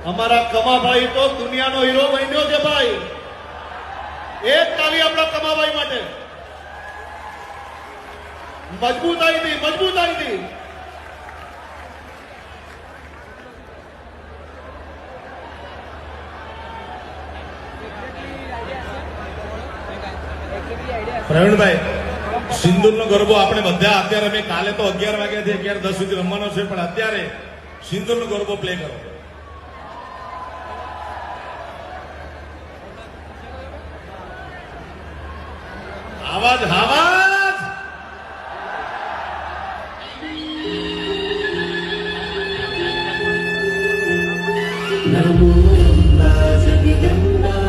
અમારા કમાભાઈ તો દુનિયાનો હીરો બન્યો છે ભાઈ. એક તાલી આપણા કમાભાઈ માટે. મજબૂતાઈથી પ્રવીણભાઈ, સિંદૂરનો ગરબો આપણે બધા અત્યારે મેં કાલે તો 11 વાગ્યાથી 11:10 સુધી રમવાનો છે, પણ અત્યારે સિંદૂરનો ગરબો પ્લે કરો. આવાજ આવાજ. નમો અંબા જગદંબા